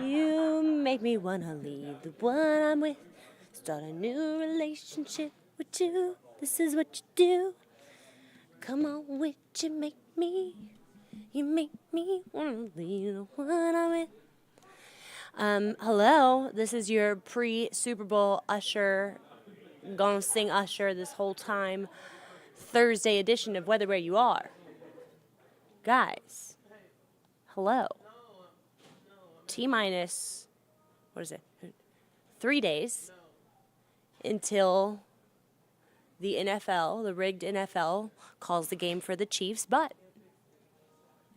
You make me wanna leave the one I'm with, start a new relationship with you. This is what you do. Come on, would you make me? You make me wanna leave the one I'm with. Hello, this is your pre-Super Bowl Usher, gonna sing Usher this whole time, Thursday edition of Weather Where You Are. Guys, hello. T-minus, what is it, 3 days until the NFL, the rigged NFL, calls the game for the Chiefs, but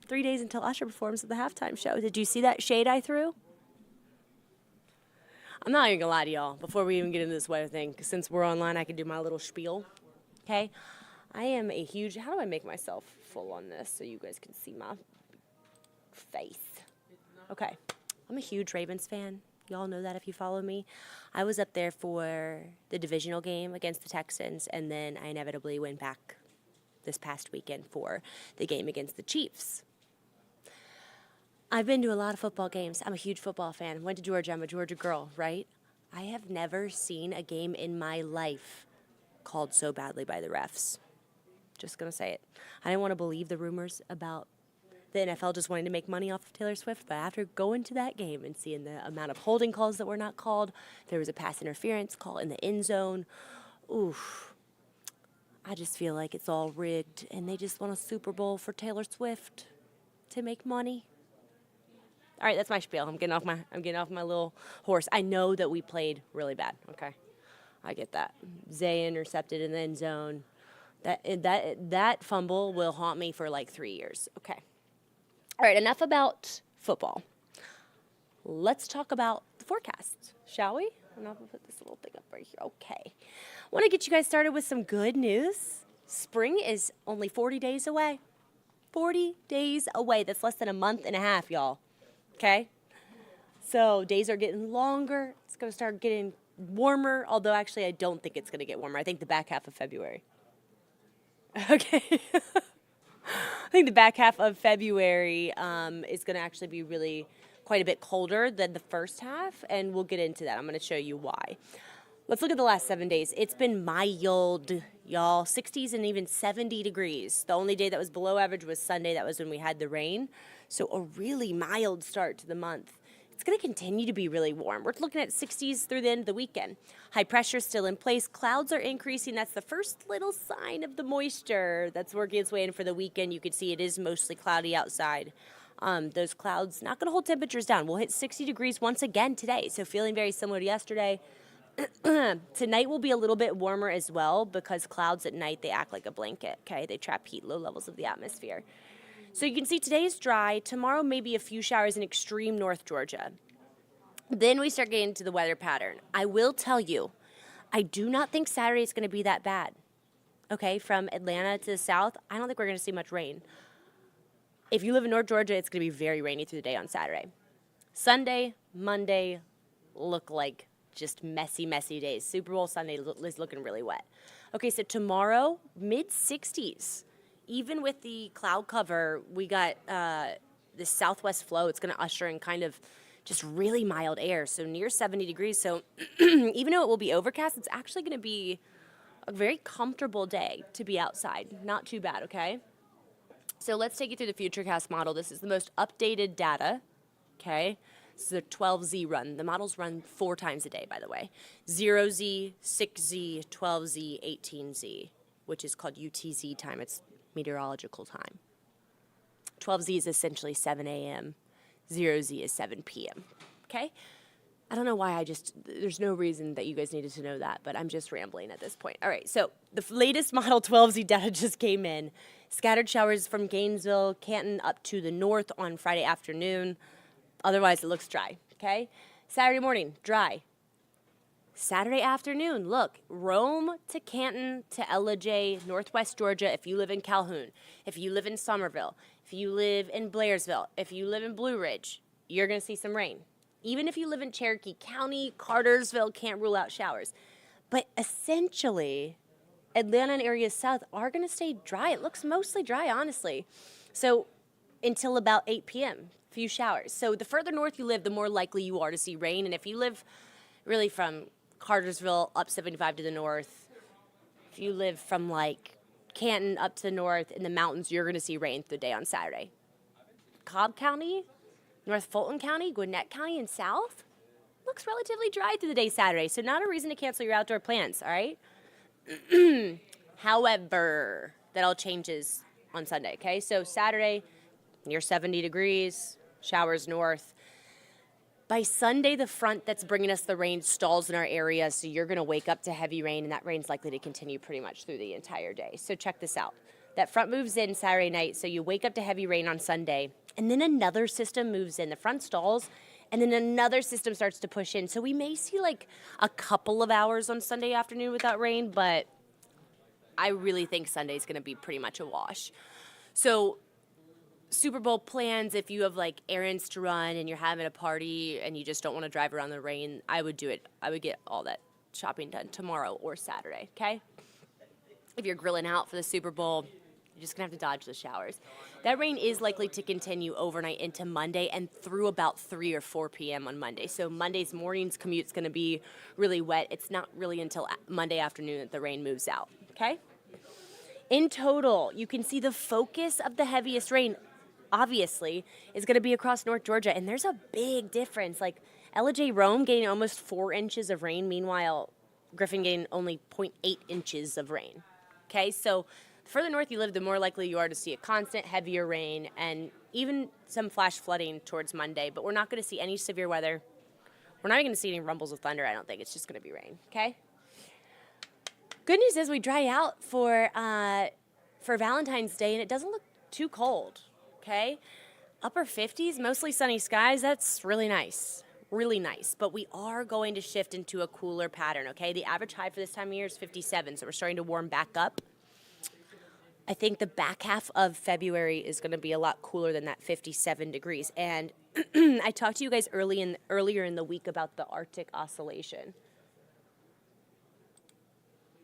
3 days until Usher performs at the halftime show. Did you see that shade I threw? I'm not even gonna lie to y'all before we even get into this weather thing, because since we're online, I can do my little spiel. Okay? I am a huge, how do I make myself full on this so you guys can see my face? Okay. I'm a huge Ravens fan. Y'all know that if you follow me. I was up there for the divisional game against the Texans, and then I inevitably went back this past weekend for the game against the Chiefs. I've been to a lot of football games. I'm a huge football fan. Went to Georgia. I'm a Georgia girl, right? I have never seen a game in my life called so badly by the refs. Just going to say it. I didn't want to believe the rumors about the NFL just wanting to make money off of Taylor Swift, but after going to that game and seeing the amount of holding calls that were not called, there was a pass interference call in the end zone. Oof. I just feel like it's all rigged, and they just want a Super Bowl for Taylor Swift to make money. All right, that's my spiel. I'm getting off my little horse. I know that we played really bad. Okay, I get that. Zay intercepted in the end zone. That fumble will haunt me for like 3 years. Okay. All right, enough about football. Let's talk about the forecast, shall we? I'm not going to put this little thing up right here. Okay. I want to get you guys started with some good news. Spring is only 40 days away. 40 days away. That's less than a month and a half, y'all. Okay? So days are getting longer. It's going to start getting warmer, although actually I don't think it's going to get warmer. I think the back half of February. Okay. I think the back half of February is going to actually be really quite a bit colder than the first half, and we'll get into that. I'm going to show you why. Let's look at the last 7 days. It's been mild, y'all, 60s and even 70 degrees. The only day that was below average was Sunday. That was when we had the rain. So a really mild start to the month. It's going to continue to be really warm. We're looking at 60s through the end of the weekend. High pressure still in place. Clouds are increasing. That's the first little sign of the moisture that's working its way in for the weekend. You can see it is mostly cloudy outside. Those clouds not going to hold temperatures down. We'll hit 60 degrees once again today, so feeling very similar to yesterday. Tonight will be a little bit warmer as well because clouds at night, they act like a blanket, okay? They trap heat, low levels of the atmosphere. So you can see today is dry. Tomorrow maybe a few showers in extreme North Georgia. Then we start getting into the weather pattern. I will tell you, I do not think Saturday is going to be that bad. Okay, from Atlanta to the south, I don't think we're going to see much rain. If you live in North Georgia, it's going to be very rainy through the day on Saturday. Sunday, Monday look like just messy, messy days. Super Bowl Sunday is looking really wet. Okay, so tomorrow, mid-60s. Even with the cloud cover, we got this southwest flow. It's going to usher in kind of just really mild air, so near 70 degrees. So even though it will be overcast, it's actually going to be a very comfortable day to be outside. Not too bad, okay? So let's take you through the Futurecast model. This is the most updated data, okay? This is a 12Z run. The models run 4 times a day, by the way. 0Z, 6Z, 12Z, 18Z, which is called UTZ time. It's meteorological time. 12Z is essentially 7 a.m. 0Z is 7 p.m. Okay? I don't know why there's no reason that you guys needed to know that, but I'm just rambling at this point. All right, so the latest model 12Z data just came in. Scattered showers from Gainesville, Canton up to the north on Friday afternoon. Otherwise, it looks dry, okay? Saturday morning, dry. Saturday afternoon, look, Rome to Canton to LJ, Northwest Georgia, if you live in Calhoun, if you live in Somerville, if you live in Blairsville, if you live in Blue Ridge, you're going to see some rain. Even if you live in Cherokee County, Cartersville, can't rule out showers. But essentially, Atlanta and areas south are going to stay dry. It looks mostly dry, honestly. So until about 8 p.m. few showers. So the further north you live, the more likely you are to see rain. And if you live really from Cartersville up 75 to the north, if you live from like Canton up to the north in the mountains, you're going to see rain through the day on Saturday. Cobb County, North Fulton County, Gwinnett County, and south looks relatively dry through the day Saturday. So not a reason to cancel your outdoor plans, all right? However, that all changes on Sunday, okay? So Saturday, near 70 degrees, showers north. By Sunday, the front that's bringing us the rain stalls in our area, so you're going to wake up to heavy rain, and that rain's likely to continue pretty much through the entire day. So check this out. That front moves in Saturday night, so you wake up to heavy rain on Sunday, and then another system moves in. The front stalls, and then another system starts to push in. So we may see like a couple of hours on Sunday afternoon without rain, but I really think Sunday's going to be pretty much a wash. So Super Bowl plans, if you have like errands to run and you're having a party and you just don't want to drive around the rain, I would do it. I would get all that shopping done tomorrow or Saturday, okay? If you're grilling out for the Super Bowl, you're just going to have to dodge the showers. That rain is likely to continue overnight into Monday and through about 3 or 4 p.m. on Monday. So Monday's morning's commute's going to be really wet. It's not really until Monday afternoon that the rain moves out, okay? In total, you can see the focus of the heaviest rain, obviously, is going to be across North Georgia. And there's a big difference. Like Ella J. Rome getting almost 4 inches of rain. Meanwhile, Griffin getting only 0.8 inches of rain. Okay, so the further north you live, the more likely you are to see a constant heavier rain and even some flash flooding towards Monday. But we're not going to see any severe weather. We're not even going to see any rumbles of thunder, I don't think. It's just going to be rain, okay? Good news is we dry out for Valentine's Day, and it doesn't look too cold, okay? Upper 50s, mostly sunny skies. That's really nice. Really nice. But we are going to shift into a cooler pattern, okay? The average high for this time of year is 57, so we're starting to warm back up. I think the back half of February is going to be a lot cooler than that 57 degrees. And I talked to you guys earlier in the week about the Arctic Oscillation.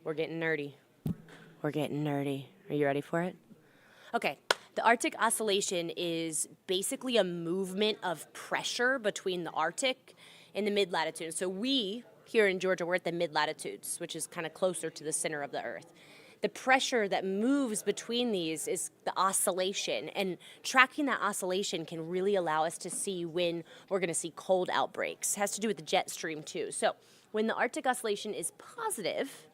We're getting nerdy. We're getting nerdy. Are you ready for it? Okay. The Arctic Oscillation is basically a movement of pressure between the Arctic and the mid-latitudes. So we, here in Georgia, we're at the mid-latitudes, which is kind of closer to the center of the Earth. The pressure that moves between these is the oscillation, and tracking that oscillation can really allow us to see when we're going to see cold outbreaks. It has to do with the jet stream, too. So when the Arctic Oscillation is positive,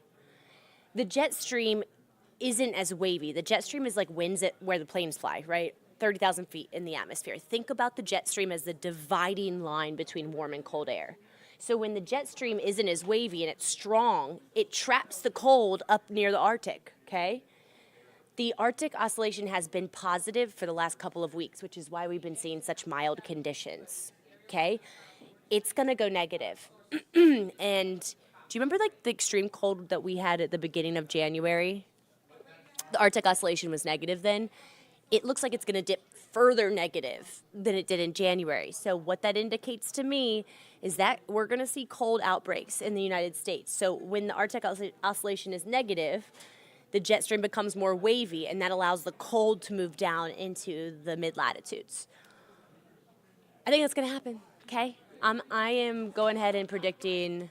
the jet stream isn't as wavy. The jet stream is like winds at where the planes fly, right? 30,000 feet in the atmosphere. Think about the jet stream as the dividing line between warm and cold air. So when the jet stream isn't as wavy and it's strong, it traps the cold up near the Arctic, okay? The Arctic Oscillation has been positive for the last couple of weeks, which is why we've been seeing such mild conditions, okay? It's going to go negative. And do you remember like the extreme cold that we had at the beginning of January? The Arctic Oscillation was negative then. It looks like it's going to dip further negative than it did in January. So what that indicates to me is that we're going to see cold outbreaks in the United States. So when the Arctic Oscillation is negative, the jet stream becomes more wavy, and that allows the cold to move down into the mid-latitudes. I think that's going to happen, okay? I am going ahead and predicting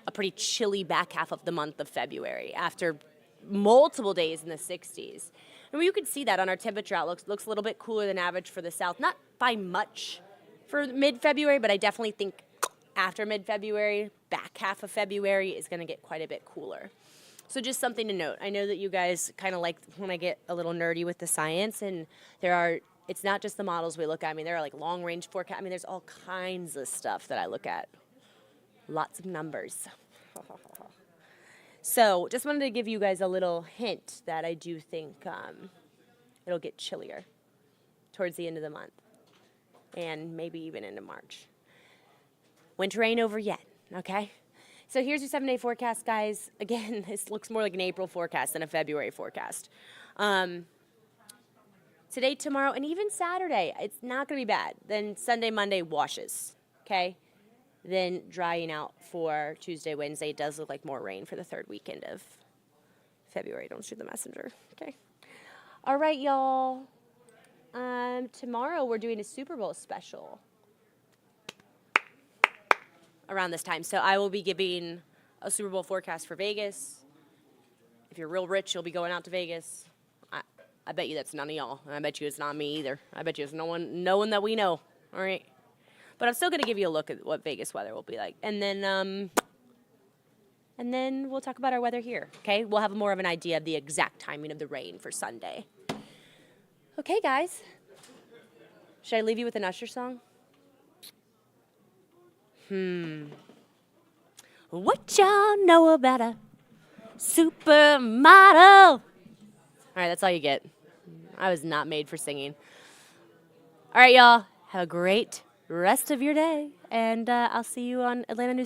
a pretty chilly back half of the month of February after multiple days in the 60s. And you can see that on our temperature outlook. Looks a little bit cooler than average for the south. Not by much for mid-February, but I definitely think after mid-February, back half of February is going to get quite a bit cooler. So just something to note. I know that you guys kind of like when I get a little nerdy with the science, and it's not just the models we look at. I mean, there are like long-range forecasts. I mean, there's all kinds of stuff that I look at. Lots of numbers. So just wanted to give you guys a little hint that I do think it'll get chillier towards the end of the month and maybe even into March. Winter ain't over yet, okay? So here's your 7-day forecast, guys. Again, this looks more like an April forecast than a February forecast. Today, tomorrow, and even Saturday, it's not going to be bad. Then Sunday, Monday washes, okay? Then drying out for Tuesday, Wednesday. It does look like more rain for the third weekend of February. Don't shoot the messenger, okay? All right, y'all. Tomorrow we're doing a Super Bowl special around this time. So I will be giving a Super Bowl forecast for Vegas. If you're real rich, you'll be going out to Vegas. I bet you that's none of y'all. And I bet you it's not me either. I bet you it's no one that we know. All right. But I'm still going to give you a look at what Vegas weather will be like. And then we'll talk about our weather here, okay? We'll have more of an idea of the exact timing of the rain for Sunday. Okay, guys. Should I leave you with an Usher song? What y'all know about a supermodel? All right, that's all you get. I was not made for singing. All right, y'all. Have a great rest of your day, and I'll see you on Atlanta News Friday.